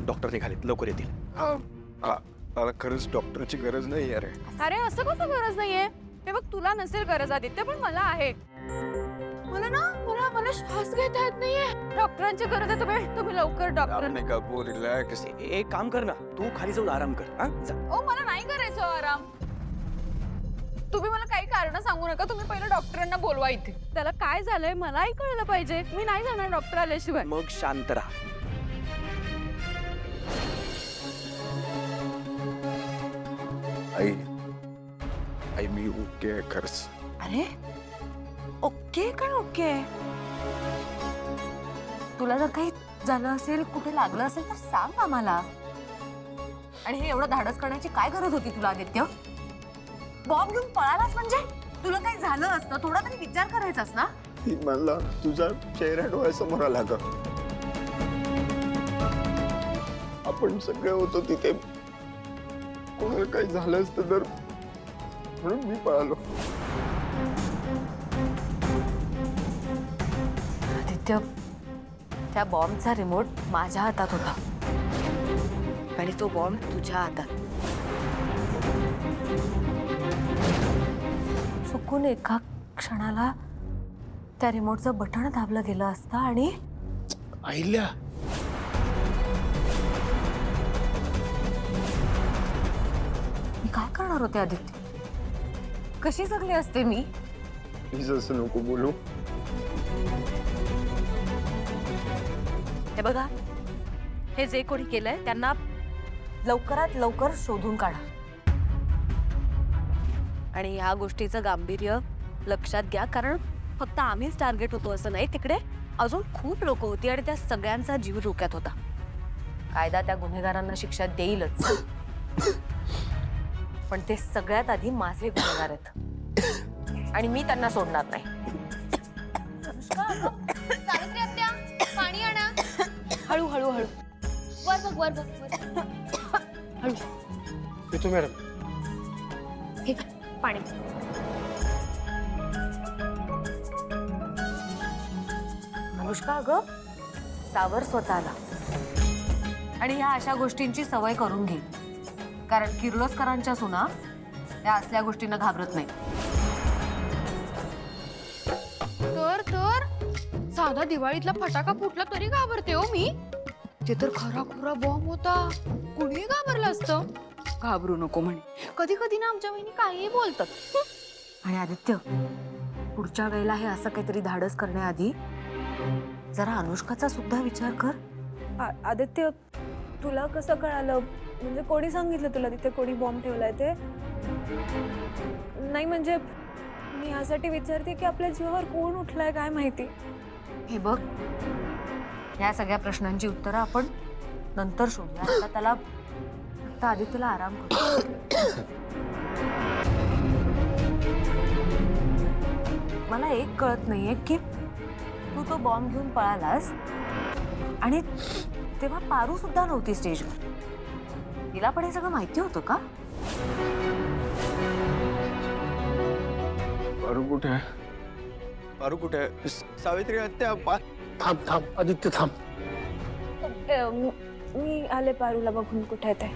Doctor निघालेत, लवकर येतील. मला खरंच डॉक्टरची गरज नाही अरे. अरे असं कसं गरज नाहीये? हे बघ तुला नसेल गरज आदित्य, पण मला आहे. मला ना मला श्वास घेता येत नाहीये. डॉक्टरांची गरज आहे. तुम्ही लवकर डॉक्टर. नाही का गो रिलॅक्स. एक काम कर ना, तू खाली जाऊन आराम कर. हा जा. ओ मला नाही करायचं आराम. तुम्ही मला काही कारण सांगू नका. तुम्ही पहिलं डॉक्टरांना बोलवा इथे. त्याला काय झालंय मलाही कळलं पाहिजे. मी नाही जाणार डॉक्टर आल्याशिवाय. मग शांत राहा. आई मी ओके आहे खरंच. अरे ओके काय ओके? तुला जर काही झालं असेल, कुठे लागलं असेल तर सांग आम्हाला. आणि हे एवढं धाडस करण्याची काय गरज होती तुला आदित्य? बॉम्ब घेऊन पळालास म्हणजे? तुला काही झालं असतं थोडा तरी विचार करायचास ना. मला तुझा चेहरा डोळ्यासमोर आला ग. आपण सगळे होतो तिथे. कोणाला काही झालं असतं तर म्हणून मी पळालो. आदित्य, त्या बॉम्बचा रिमोट माझ्या हातात होता आणि तो बॉम्ब तुझ्या हातात. चुकून एका क्षणाला त्या रिमोटचं बटन दाबलं गेलं असतं आणि आईल्या मी काय करणार होते आदित्य? कशी जगले असते मी? प्लीज असं नको बोलू. हे बघा, हे जे कोणी केलंय त्यांना लवकरात लवकर शोधून काढा. आणि ह्या गोष्टीचं गांभीर्य लक्षात घ्या, कारण फक्त आम्हीच टार्गेट होतो असं नाही, तिकडे अजून खूप लोक होती आणि त्या सगळ्यांचा जीव धोक्यात होता. कायदा त्या गुन्हेगारांना शिक्षा देईलच, पण ते सगळ्यात आधी माझे गुन्हेगार आहेत आणि मी त्यांना सोडणार नाही. सावित्री आत्या, पाणी आणा. हळू हळू हळू. वर बघ वर बघ. हळू. येतो मॅडम. हे पाणी. अनुष्का, अगं सावर स्वतःला आणि ह्या अशा गोष्टींची सवय करून घे, कारण किर्लोस्करांच्या सुना या असल्या गोष्टींना घाबरत नाही. तर साधा दिवाळीतला फटाका फुटला तरी घाबरते हो मी. ते तर खरा खुरा बॉम्ब होता. कुणी घाबरलं असतं? घाबरू नको म्हणे. कधी कधी ना आमच्या बहिणी काहीही बोलतात. आणि आदित्य, पुढच्या वेळेला हे असं काहीतरी धाडस करण्याआधी जरा अनुष्काचा सुद्धा विचार कर. आदित्य, तुला कसं कळालं? म्हणजे कोणी सांगितलं तुला तिथे कोणी बॉम्ब ठेवलाय ते? नाही म्हणजे मी यासाठी विचारते की आपल्या जीवावर कोण उठलाय काय माहिती. हे बघ, या सगळ्या प्रश्नांची उत्तरं आपण नंतर शोधूया. आता आदित्यला आराम करू. मला एक कळत नाहीये की तू तो बॉम्ब घेऊन पळालास आणि तेव्हा पारू सुद्धा नव्हती स्टेजवर. तिला पण हे सगळं माहिती होतं का? पारू कुठे आहे? पारू कुठे आहे? सावित्री आत्या. थांब थांब आदित्य थांब. मी आले पारूला बघून कुठे आहे ते.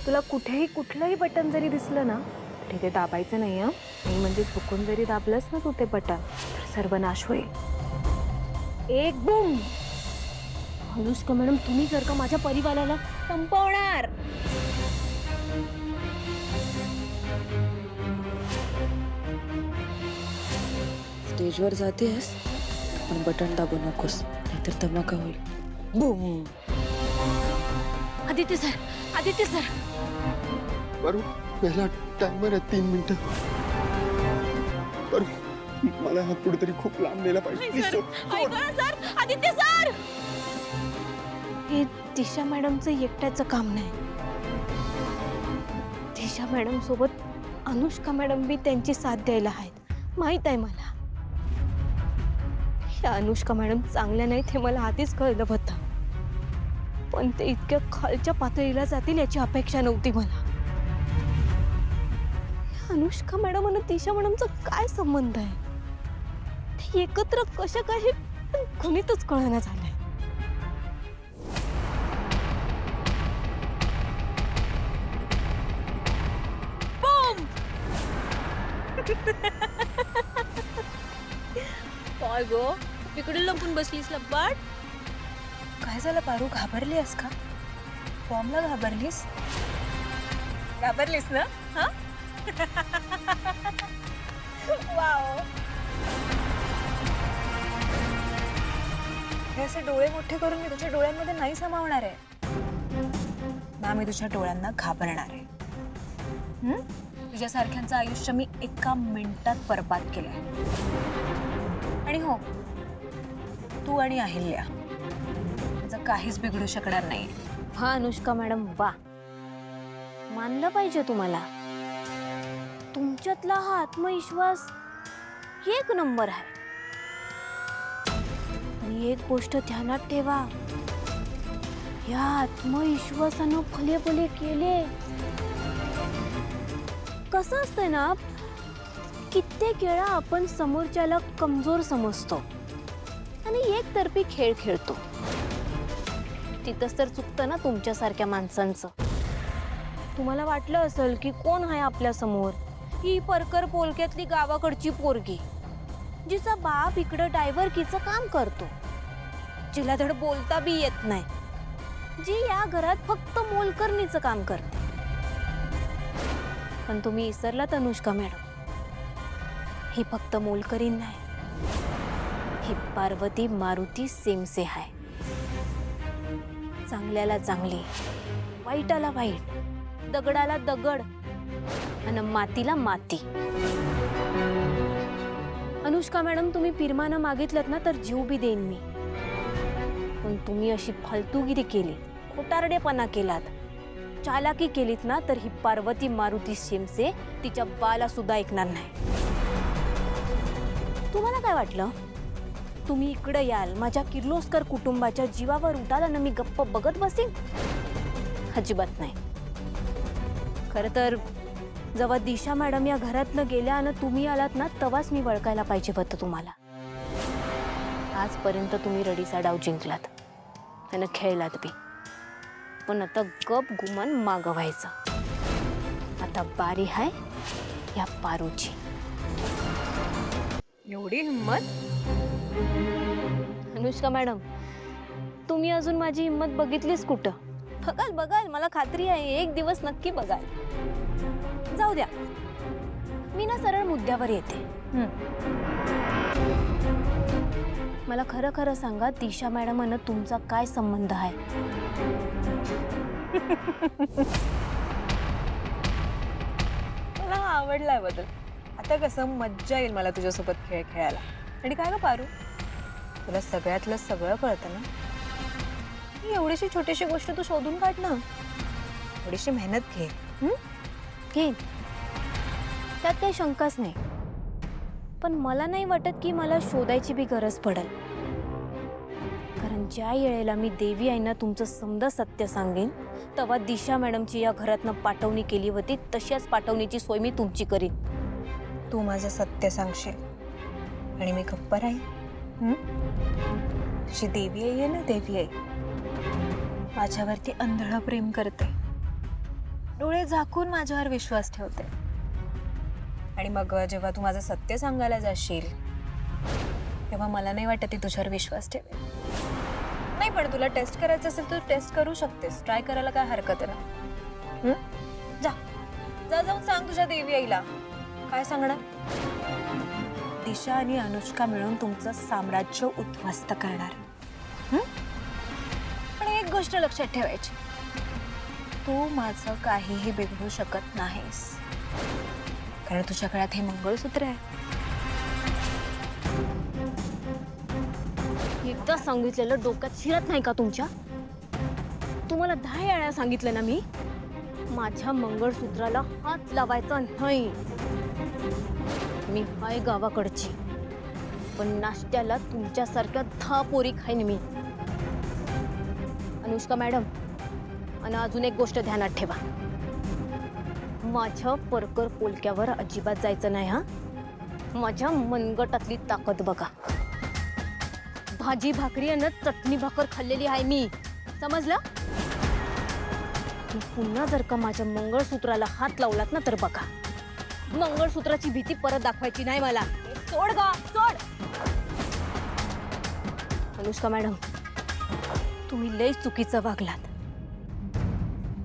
तुला कुठेही कुठलंही बटन जरी दिसलं ना तरी ते दाबायचं नाही. नाही म्हणजे चुकून जरी दाबलंस ना तू ते बटन तर सर्वनाश होईल. एक बूम. अनुष्का मॅडम, तुम्ही जर का माझ्या परिवाराला संपवणार स्टेजवर जातेस पण बटन दाबू नकोस, नाहीतर धमाका होईल. Boom. Aditya sir, Aditya sir. Paru, पहिला टाइमर आहे 3 मिनिटं. पारू, मला हा कुठेतरी खूप लांब नेला पाहिजे. Please, सोड. Sir, Aditya sir. हे दिशा मॅडमचं एकट्याचं काम नाही. दिशा मॅडम सोबत अनुष्का मॅडम बी त्यांची साथ द्यायला आहेत. माहित आहे मला. या अनुष्का मॅडम चांगल्या नाहीत हे मला आधीच कळलं होतं, पण ते इतक्या खालच्या पातळीला जातील याची अपेक्षा नव्हती मला. अनुष्का मॅडम आणि दिशा मॅडमचा काय संबंध आहे? ते एकत्र कशा काय गणितच कळना झालंय. काय गो इकडे लपून बसलीस लब्बाट? काय झालं पारू, घाबरली आहेस का? बॉम्बला घाबरलीस? घाबरलीस ना? हा वाव. हे असे डोळे मोठे करून मी तुझ्या डोळ्यांमध्ये नाही सामावणार आहे ना. मी तुझ्या डोळ्यांना घाबरणार आहे. तुझ्यासारख्यांचं आयुष्य मी एका मिनिटात बर्बाद केलंय. आणि हो, तू आणि अहिल्या त्याचं काहीच बिघडू शकणार नाही. हा अनुष्का मॅडम, वा, मानलं पाहिजे तुम्हाला. तुमच्यातला हा आत्मविश्वास एक नंबर आहे. आणि एक गोष्ट ध्यानात ठेवा, या आत्मविश्वासानं भले भले केले. कसं असतंय ना, कित्येक वेळा आपण समोरच्याला कमजोर समजतो आणि एकतर्फी खेळ खेळतो. तिथंच तर चुकतं ना तुमच्यासारख्या माणसांचं. तुम्हाला वाटलं असेल की कोण आहे आपल्या समोर, ही परकर पोलक्यातली गावाकडची पोरगी जिचा बाप इकडं डायव्हरकीचं काम करतो, जिला धड बोलता बी येत नाही, जी या घरात फक्त मोलकरणीचं काम करते. पण तुम्ही विसरलात अनुष्का मॅडम, ही फक्त मोलकरीण नाही, ही पार्वती मारुती सेमसे आहे. चांगल्याला चांगली, वाईटाला वाईट, दगडाला दगड आणि मातीला माती. अनुष्का मॅडम, तुम्ही पिरमानं मागितलं ना तर जीव बी देईन मी. पण तुम्ही अशी फालतूगिरी केली, खोटारडेपणा केलात, चालाकी केलीत ना तर ही पार्वती मारुती सेमसे तिच्या बाला सुद्धा ऐकणार नाही. तुम्हाला काय वाटलं, तुम्ही इकडे याल, माझ्या किर्लोस्कर कुटुंबाच्या जीवावर उठाल आणि मी गप्प बघत बसेन? अजिबात नाही. खरं तर जेव्हा दिशा मॅडम या घरातनं गेल्या आणि तुम्ही आलात ना, तेव्हाच मी वळखायला पाहिजे होतं तुम्हाला. आजपर्यंत तुम्ही रडीचा डाव जिंकलात आणि खेळलात बी, पण आता गप गुमान मागं व्हायचं. आता बारी आहे या पारूची. एवढी हिंमत? अनुष्का मॅडम, तुम्ही अजून माझी हिंमत बघितलीच कुठं? बघाल बघाल, मला खात्री आहे एक दिवस नक्की बघाल. जाऊ द्या, मी ना सरळ मुद्द्यावर येते. मला खरं खरं सांगा, दिशा मॅडम आणि तुमचा काय संबंध आहे? मला हा आवडलाय बदल. आता कसं मज्जा येईल मला तुझ्यासोबत खेळ खेळायला. आणि काय ग पारू, तुला सगळ्यातलं सगळं कळतं ना? ही एवढीशी छोटीशी गोष्ट तू शोधून काढ ना. थोडीशी मेहनत घे. घेईन, त्यात काही शंकाच नाही. पण मला नाही वाटत की मला शोधायची बी गरज पडेल. कारण ज्या वेळेला मी देवी आईना तुमचं समजा सत्य सांगेन, तेव्हा दिशा मॅडमची या घरातनं पाठवणी केली होती, तशाच पाठवणीची सोय मी तुमची करीन. तू माझं सत्य सांगशील आणि मी गप्प राहील. अशी देवी आई आहे ना, देवी आई माझ्यावरती अंधळ प्रेम करते, डोळे झाकून माझ्यावर विश्वास ठेवते. आणि मग जेव्हा तू माझं सत्य सांगायला जाशील, तेव्हा मला नाही वाटत ती तुझ्यावर विश्वास ठेवेल. नाही, पण तुला टेस्ट करायचं असेल तर टेस्ट करू शकतेस. ट्राय करायला काय हरकत आहे ना? जा जा, जाऊन सांग तुझ्या देवी आईला. काय सांगणार? दिशा आणि अनुष्का मिळून तुमचं साम्राज्य उद्ध्वस्त करणार. पण एक गोष्ट लक्षात ठेवायची, तू माझं काहीही बिघडू शकत नाहीस, कारण तुझ्या गळ्यात हे मंगळसूत्र आहे. एकदा सांगितलेलं डोक्यात शिरत नाही का तुमच्या? तुम्हाला 10 वेळा सांगितलं ना मी, माझ्या मंगळसूत्राला हात लावायचा नाही. मी हाय गावाकडची, पण नाश्त्याला तुमच्यासारख्या 10 पोरी खाईन मी. अनुष्का मॅडम, आणि अजून एक गोष्ट ध्यानात ठेवा, माझ्या परकर पोलक्यावर अजिबात जायचं नाही. हा, माझ्या मनगटातली ताकद बघा. भाजी भाकरी आणि चटणी भाकर खाल्लेली आहे मी, समजलं? पुन्हा जर का माझ्या मंगळसूत्राला हात लावलात ना तर बघा, मंगळसूत्राची भीती परत दाखवायची नाही मला. सोड गा, सोड. अनुष्का मॅडम, तुम्ही लय चुकीचं वागलात.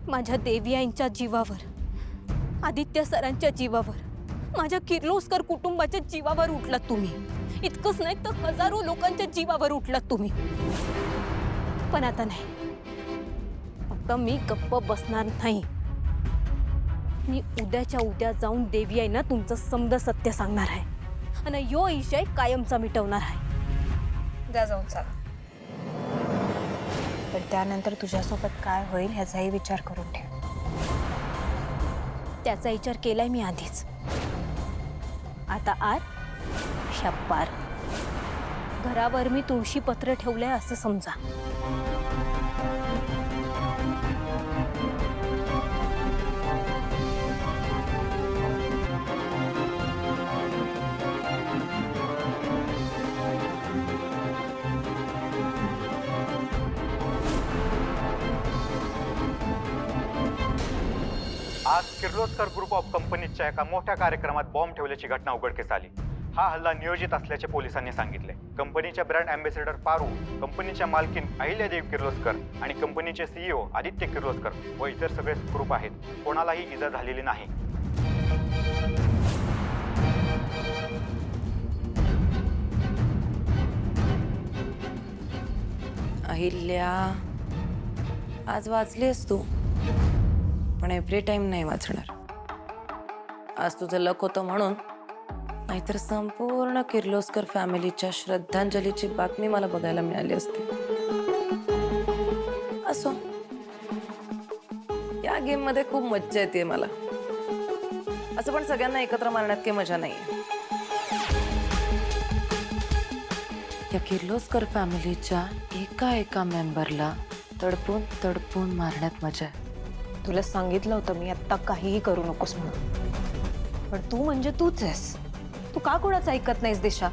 माझ्या देवी आईंच्या जीवावर, आदित्य सरांच्या जीवावर, माझ्या किर्लोस्कर कुटुंबाच्या जीवावर उठलात तुम्ही. इतकंच नाही तर हजारो लोकांच्या जीवावर उठलात तुम्ही. पण आता नाही, आता मी गप्प बसणार नाही. मी उद्याच्या उद्या जाऊन देवी आहे ना तुमचं समद सत्य सांगणार आहे आणि यो विषय कायमचा मिटवणार आहे. जा जाऊन सांग. पण त्यानंतर तुझ्यासोबत काय होईल ह्याचाही विचार करून ठेव. त्याचा विचार केलाय मी आधीच. आता आत ह्या पार घरावर मी तुळशी पत्र ठेवलंय असं समजा. आज किर्लोस्कर ग्रुप ऑफ कंपनीजच्या एका मोठ्या कार्यक्रमात बॉम्ब ठेवल्याची घटना उघडकीस आली. हा हल्ला नियोजित असल्याचे पोलिसांनी सांगितले. कंपनीच्या ब्रँड अँबॅसेडर पारू, कंपनीच्या मालकीन अहिल्यादेवी किर्लोस्कर आणि कंपनीचे CEO आदित्य किर्लोस्कर व इतर सगळे ग्रुप आहेत. कोणालाही इजा झालेली नाही. अहिल्या, आज वाचलीस तू, पण एव्हरी टाइम नाही वाचणार. आज तुझं लक होतं म्हणून, नाहीतर संपूर्ण किर्लोस्कर फॅमिलीच्या श्रद्धांजलीची बातमी मला बघायला मिळाली असती. असो, या गेम मध्ये खूप मज्जा येते मला. असं पण सगळ्यांना एकत्र मारण्यात काही मजा नाहीये. या किर्लोस्कर फॅमिलीच्या एका एका मेंबरला तडपून तडपून मारण्यात मजा आहे. तुला सांगितलं होतं मी आत्ता काहीही करू नकोस म्हणून. पण तू म्हणजे तूच आहेस. तू का कोणाचं ऐकत नाहीस दिशा?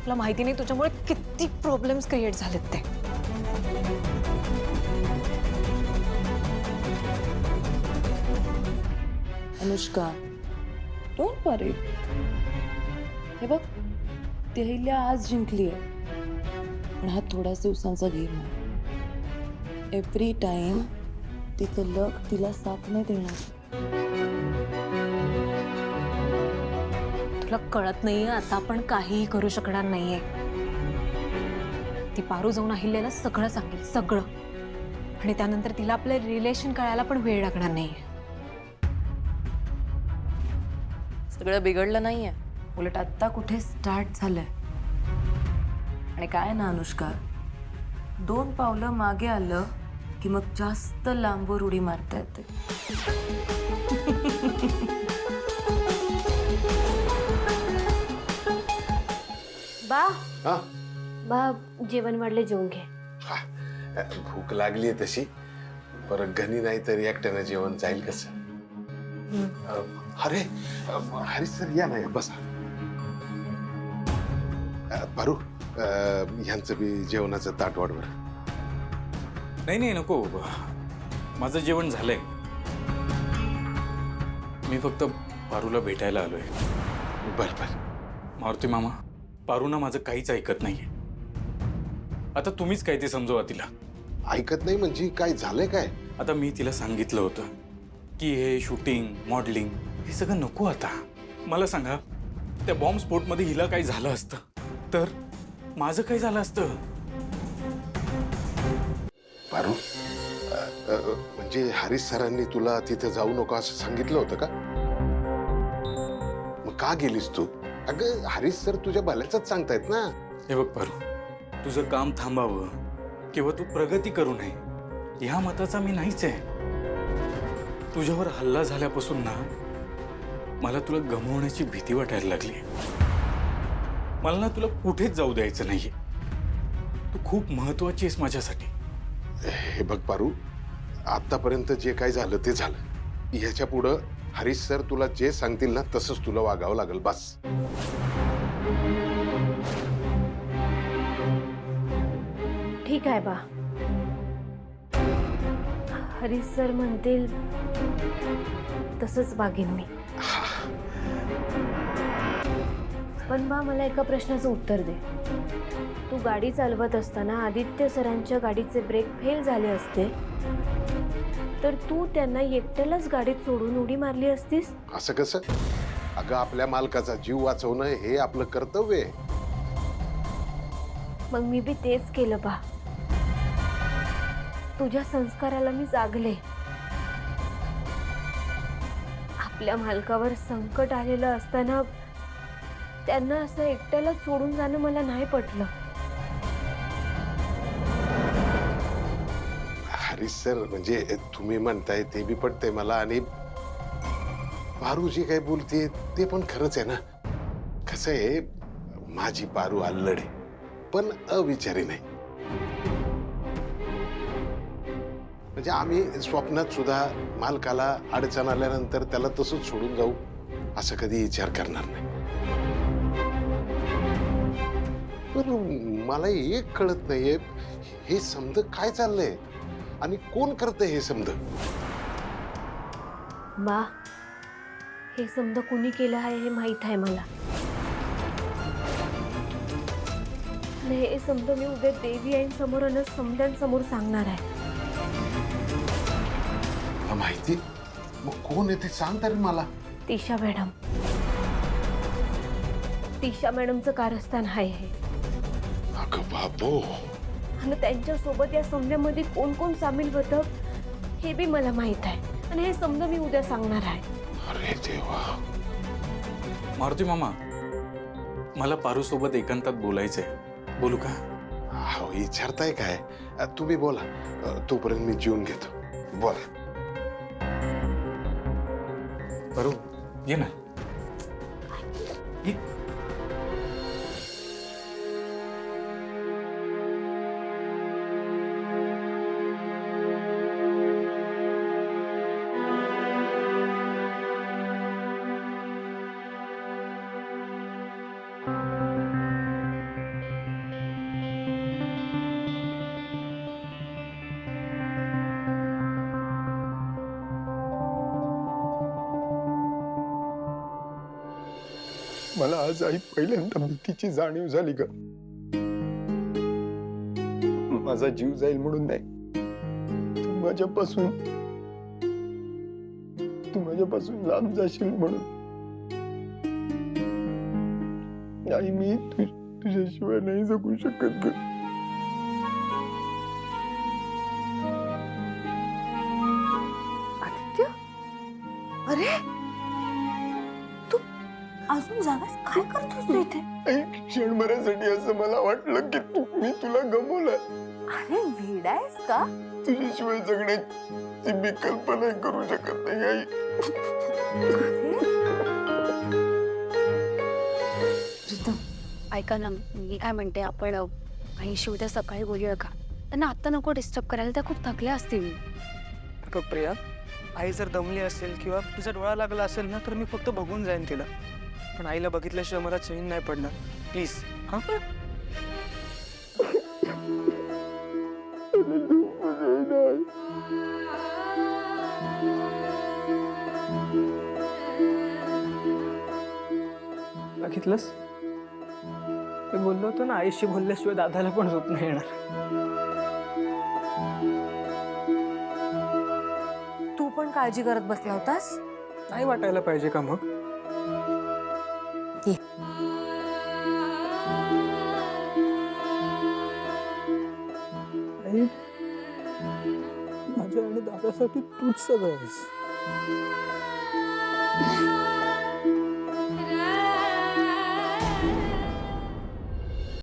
तुला माहिती नाही तुझ्यामुळे किती प्रॉब्लेम्स क्रिएट झालेत ते. अनुष्का, डोंट वरी. हे बघ, ती अहिल्या आज जिंकली आहे, पण हा थोड्याच दिवसांचा गेम आहे. एव्हरी टाइम तिचं लक तिला साथ नाही देणार. तुला कळत नाहीये, आता आपण काहीही करू शकणार नाहीये. ती पारू जाऊन अहिल्याला सगळं सांगेल, सगळं. आणि त्यानंतर तिला आपलं रिलेशन कळायला पण वेळ लागणार नाहीये. सगळं बिघडलं नाहीये, उलट आत्ता कुठे स्टार्ट झालंय. आणि काय ना अनुष्का, 2 पावलं मागे आलं की मग जास्त लांबवर उडी मारता येते. बा हा बा, जेवण वाढले, जेवून घे. भूक लागली तशी, परत घनी नाही तरी एकट्यानं जेवण जाईल कसं? अरे हरी सर, या नाही बसा. पारू, ह्यांचं बी जेवणाचं ताट वाढ बरं. नाही नाही नको, माझं जेवण झालंय. मी फक्त पारूला भेटायला आलोय. बर बर. मारुती मामा, पारूना माझं काहीच ऐकत नाहीये. आता तुम्हीच काय ते समजवा तिला. ऐकत नाही म्हणजे काय झालंय काय? आता मी तिला सांगितलं होतं की हे शूटिंग, मॉडेलिंग हे सगळं नको. आता मला सांगा, त्या बॉम्ब स्फोटमध्ये हिला काही झालं असतं तर माझं काय झालं असतं? पारू, म्हणजे हरीश सरांनी तुला तिथे जाऊ नको असं सांगितलं होतं का? मग का गेलीस तू? अगं हरीश सर तुझ्या भल्याचंच सांगतायत ना. हे बघ पारू, तुझं काम थांबावं किंवा तू प्रगती करू नये ह्या मताचा मी नाहीच आहे. तुझ्यावर हल्ला झाल्यापासून ना मला तुला गमावण्याची भीती वाटायला लागली. मला ना तुला कुठेच जाऊ द्यायचं नाहीये. तू खूप महत्वाची आहेस माझ्यासाठी. हे बघ पारू, आतापर्यंत जे काय झालं ते झालं. ह्याच्या पुढं हरीश सर तुला जे सांगतील ना तसंच तुला वागावं लागेल बस. ठीक आहे बा. हरीश सर म्हणतील तसंच वागेन मी. पण बा मला एका प्रश्नाचं उत्तर दे. तू गाडी चालवत असताना आदित्य सरांच्या गाडीचे ब्रेक फेल झाले असते तर तू त्यांना एकट्यालाच गाडीत सोडून उडी मारली असतीस? असं कसं? अगं आपल्या मालकाचा जीव वाचवणं हे आपलं कर्तव्य आहे. मग मी बी तेच केलं बा. तुझ्या संस्काराला मी जागले. आपल्या मालकावर संकट आलेलं असताना त्यांना असं एकट्याला सोडून जाणं मला नाही पटलं. हरीश सर म्हणजे तुम्ही म्हणताय ते बी पटतंय मला आणि पारू जी काय बोलते ते पण खरंच आहे ना. कसं आहे माझी पारू अल्लड आहे पण अविचारी नाही. म्हणजे आम्ही स्वप्नात सुद्धा मालकाला अडचण आल्यानंतर त्याला तसंच सोडून जाऊ असं कधी विचार करणार नाही. पण मला एक कळत नाहीये हे समज काय चाललंय आणि कोण करतंय हे समज. बा हे समजा कुणी केलं आहे हे माहित आहे मला. आणि हे समजा मी उद्या देवी आईंसमोर आणि समद्यांसमोर सांगणार आहे. माहिती मग कोण आहे ते सांग तरी मला. तिशा मॅडम. तिशा मॅडमचं कारस्थान आहे हे. अगं बाबो. आणि त्यांच्यासोबत या समजामध्ये कोण कोण सामील होतं हे बी मला माहित आहे. आणि हे समजा मी उद्या सांगणार आहे. अरे देवा. मारुती मामा, मला पारू सोबत एकांतात बोलायचंय. बोलू का? हो विचारताय काय? तुम्ही बोला तोपर्यंत मी जेवून घेतो. बोला. पारू ये ना. ये. मला आज आई पहिल्यांदा भीतीची जाणीव झाली ग. माझा जीव जाईल म्हणून नाही, तू माझ्यापासून लांब जाशील म्हणून. आई मी तुझ्याशिवाय नाही जगू शकत ग. आदित्य, अरे तू अजून जागाच काय करतोस तू इथे? आई क्षणभरासाठी असं मला वाटलं की मी तुला गमावलं. अरे वेडायस का? तुझ्याशिवाय जगण्याची मी कल्पना करू शकत नाही आई. प्रीतम ऐका ना, मी काय म्हणते आपण आईशी उद्या सकाळी बोलूया का? त्यांना आत्ता नको डिस्टर्ब करायला, त्या खूप थकल्या असतील. बघ प्रिया, आई जर दमली असेल किंवा तिचा डोळा लागला असेल ना तर मी फक्त बघून जाईन तिला. पण आईला बघितल्याशिवाय मला चैन नाही पडणार. प्लीज. हा बघितलंस, मी बोललो होतो ना आईशी बोलल्याशिवाय दादाला पण झोप नाही येणार. तू पण काळजी करत बसला होतास? नाही वाटायला पाहिजे का मग? आई, माझ्या आणि दादासाठी तूच सगळं आहेस.